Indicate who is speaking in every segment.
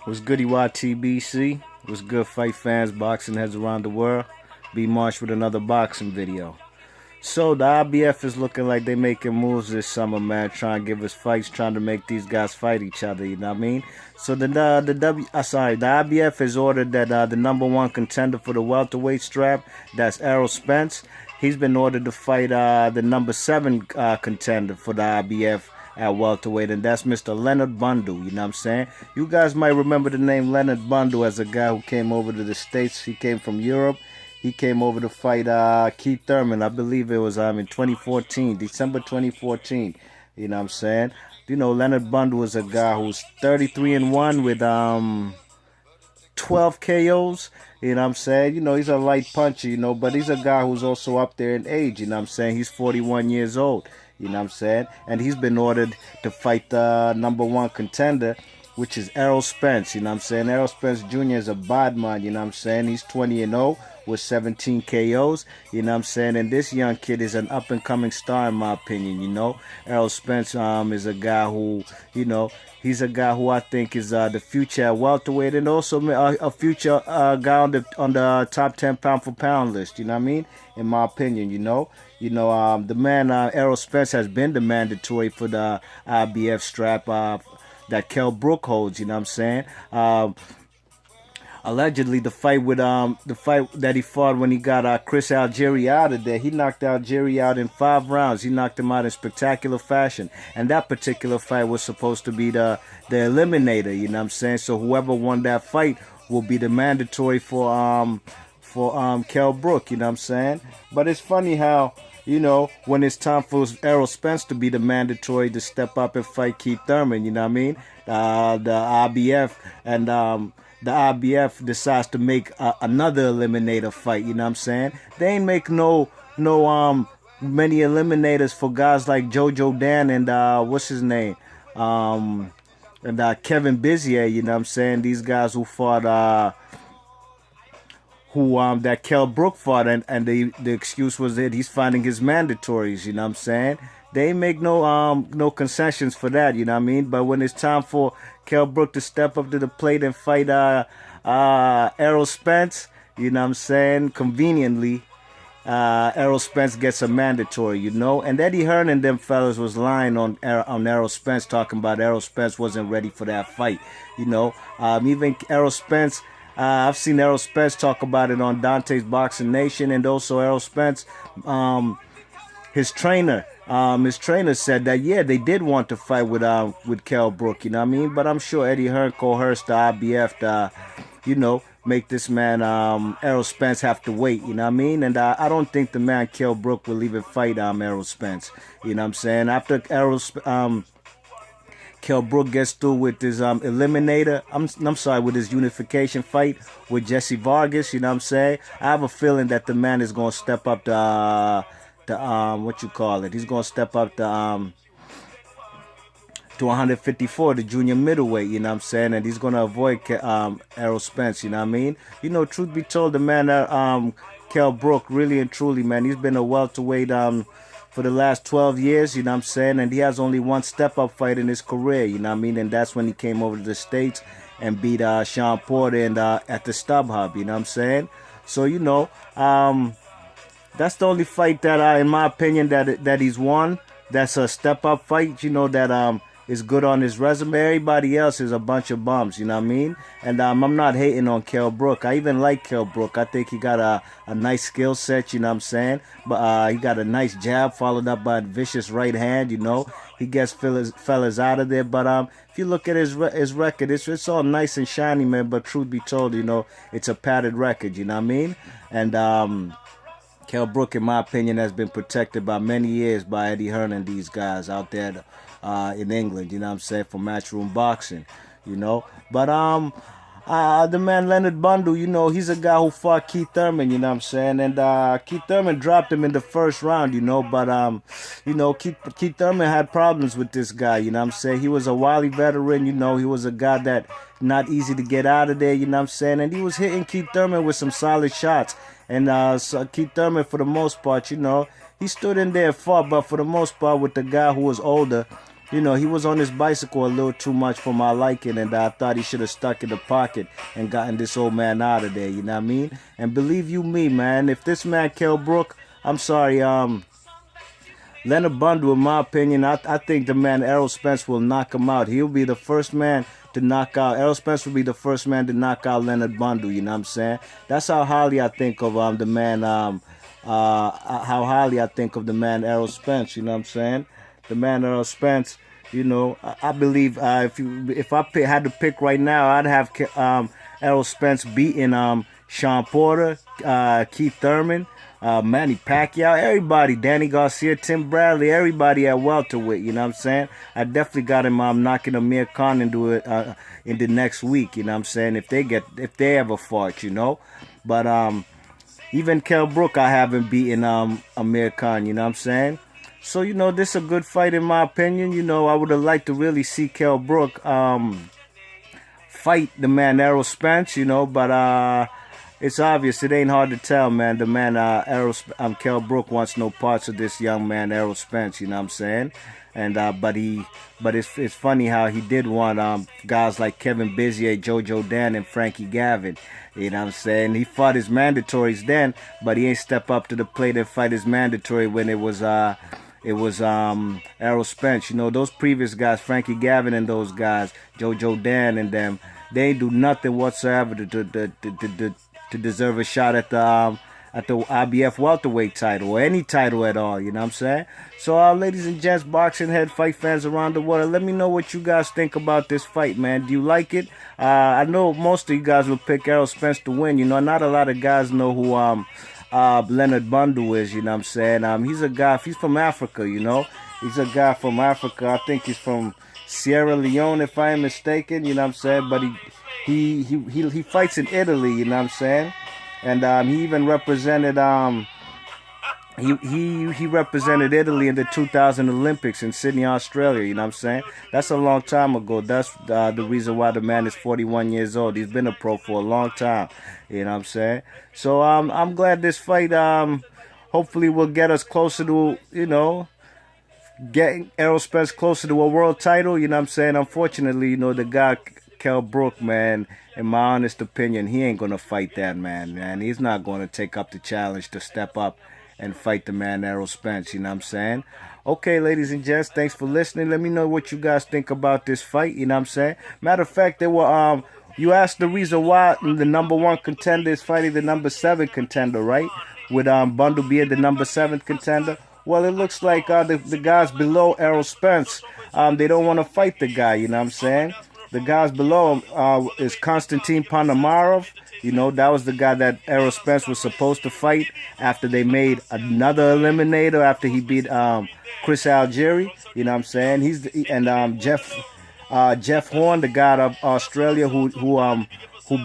Speaker 1: What's goody YTBC? What's good fight fans, boxing heads around the world? B Marsh with another boxing video. So the IBF is looking like they making moves this summer, man. Trying to give us fights, trying to make these guys fight each other. You know what I mean? So the IBF has ordered that the number one contender for the welterweight strap, that's Errol Spence. He's been ordered to fight the number 7 contender for the IBF at welterweight, and that's Mr. Leonard Bundu. You know what I'm saying? You guys might remember the name Leonard Bundu as a guy who came over to the States. He came from Europe. He came over to fight Keith Thurman. I believe it was in 2014, December 2014. You know what I'm saying? You know, Leonard Bundu was a guy who's 33-1 with 12 KOs. You know what I'm saying? You know, he's a light puncher, you know, but he's a guy who's also up there in age. You know what I'm saying? He's 41 years old. You know what I'm saying? And he's been ordered to fight the number 1 contender, which is Errol Spence. You know what I'm saying? Errol Spence Jr. is a badman. You know what I'm saying? He's 20-0 with 17 KOs. You know what I'm saying? And this young kid is an up-and-coming star, in my opinion, you know? Errol Spence is a guy who, you know, he's a guy who I think is the future at welterweight, and also a future guy on the top 10 pound-for-pound list, you know what I mean? In my opinion, you know? The man, Errol Spence, has been the mandatory for the IBF strap that Kell Brook holds, you know what I'm saying? Allegedly, the fight that he fought when he got Chris Algieri out of there, he knocked Algieri out in 5 rounds. He knocked him out in spectacular fashion. And that particular fight was supposed to be the Eliminator, you know what I'm saying? So whoever won that fight will be the mandatory for Kell Brook, you know what I'm saying? But it's funny how, you know, when it's time for Errol Spence to be the mandatory to step up and fight Keith Thurman, you know what I mean? The IBF decides to make another eliminator fight, you know what I'm saying? They ain't make no many eliminators for guys like Jojo Dan and what's his name? And Kevin Bizier, you know what I'm saying? These guys who fought that Kell Brook fought, and the excuse was that he's fighting his mandatories, you know what I'm saying? They make no concessions for that, you know what I mean? But when it's time for Kell Brook to step up to the plate and fight Errol Spence, you know what I'm saying? Conveniently, Errol Spence gets a mandatory, you know? And Eddie Hearn and them fellas was lying on Errol Spence, talking about Errol Spence wasn't ready for that fight, you know? Even Errol Spence, I've seen Errol Spence talk about it on Dante's Boxing Nation, and also Errol Spence, his trainer said that, yeah, they did want to fight with Kell Brook, you know what I mean? But I'm sure Eddie Hearn coerced the IBF to, you know, make this man, Errol Spence, have to wait, you know what I mean? And I don't think the man Kell Brook will even fight Errol Spence, you know what I'm saying? After Kell Brook gets through with his eliminator, I'm sorry, with his unification fight with Jesse Vargas, you know what I'm saying? I have a feeling that the man is going to step up what you call it? He's going to step up to 154, the junior middleweight, you know what I'm saying? And he's going to avoid Errol Spence, you know what I mean? You know, truth be told, the man, Kell Brook, really and truly, man, he's been a welterweight for the last 12 years, you know what I'm saying? And he has only one step-up fight in his career, you know what I mean? And that's when he came over to the States and beat Sean Porter at the StubHub, you know what I'm saying? So, you know, that's the only fight that, in my opinion, that he's won. That's a step-up fight, you know, that is good on his resume. Everybody else is a bunch of bums, you know what I mean? And I'm not hating on Kell Brook. I even like Kell Brook. I think he got a nice skill set, you know what I'm saying? But he got a nice jab followed up by a vicious right hand, you know? He gets fellas out of there. But if you look at his record, it's all nice and shiny, man. But truth be told, you know, it's a padded record, you know what I mean? And Kell Brook, in my opinion, has been protected by many years by Eddie Hearn and these guys out there in England, you know what I'm saying, for matchroom boxing, you know. But the man Leonard Bundu, you know, he's a guy who fought Keith Thurman, you know what I'm saying, and Keith Thurman dropped him in the first round, you know, but you know, Keith Thurman had problems with this guy, you know what I'm saying. He was a wily veteran, you know, he was a guy that not easy to get out of there, you know what I'm saying, and he was hitting Keith Thurman with some solid shots. And so Keith Thurman, for the most part, you know, he stood in there and fought, but for the most part, with the guy who was older, you know, he was on his bicycle a little too much for my liking, and I thought he should have stuck in the pocket and gotten this old man out of there, you know what I mean? And believe you me, man, if this man Kell Brook, I'm sorry, Leonard Bundu, in my opinion, I think the man Errol Spence will knock him out. He'll be the first man to knock out. Errol Spence will be the first man to knock out Leonard Bundu. You know what I'm saying? That's how highly I think of the man. How highly I think of the man Errol Spence. You know what I'm saying? The man Errol Spence. You know, I believe if I had to pick right now, I'd have Errol Spence beating Sean Porter, Keith Thurman, Manny Pacquiao, everybody, Danny Garcia, Tim Bradley, everybody at welterweight. You know what I'm saying? I definitely got him knocking Amir Khan into it in the next week. You know what I'm saying? If they ever fought, you know. But even Kell Brook, I haven't beaten Amir Khan. You know what I'm saying? So, you know, this is a good fight in my opinion. You know, I would have liked to really see Kell Brook fight the man Errol Spence, you know, but it's obvious. It ain't hard to tell, man. The man Kell Brook wants no parts of this young man Errol Spence, you know what I'm saying? And but it's funny how he did want guys like Kevin Bizier, Jojo Dan, and Frankie Gavin. You know what I'm saying? He fought his mandatories then, but he ain't step up to the plate and fight his mandatory when it was Errol Spence. You know, those previous guys, Frankie Gavin and those guys, Jojo Dan and them, they ain't do nothing whatsoever to deserve a shot at the IBF welterweight title or any title at all. You know what I'm saying? So, ladies and gents, boxing head fight fans around the world, let me know what you guys think about this fight, man. Do you like it? I know most of you guys will pick Errol Spence to win. You know, not a lot of guys know who Leonard Bundu is. You know what I'm saying? He's a guy. He's from Africa. You know, he's a guy from Africa. I think he's from Sierra Leone, if I am mistaken. You know what I'm saying? But he fights in Italy. You know what I'm saying? And he even represented he represented Italy in the 2000 Olympics in Sydney, Australia. You know what I'm saying? That's a long time ago. That's the reason why the man is 41 years old. He's been a pro for a long time. You know what I'm saying? So I'm glad this fight hopefully will get us closer to, you know, getting Errol Spence closer to a world title. You know what I'm saying? Unfortunately, you know, the guy Kell Brook, man, in my honest opinion, he ain't gonna fight that man. He's not gonna take up the challenge to step up and fight the man Errol Spence. You know what I'm saying? Okay, ladies and gents, thanks for listening. Let me know what you guys think about this fight. You know what I'm saying? Matter of fact, there were you asked the reason why the #1 contender is fighting the #7 contender, right? With Bundu being the #7 contender. Well, it looks like the guys below Errol Spence, they don't want to fight the guy. You know what I'm saying? The guys below is Konstantin Ponomarov. You know, that was the guy that Errol Spence was supposed to fight after they made another eliminator after he beat Chris Algieri. You know what I'm saying? Jeff Horn, the guy of Australia who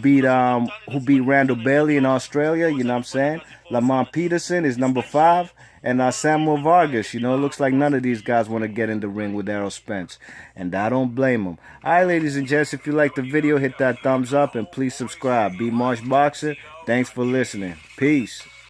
Speaker 1: beat Randall Bailey in Australia. You know what I'm saying? Lamont Peterson is #5. And Samuel Vargas. You know, it looks like none of these guys want to get in the ring with Errol Spence. And I don't blame them. All right, ladies and gents, if you like the video, hit that thumbs up and please subscribe. Be Marsh Boxer. Thanks for listening. Peace.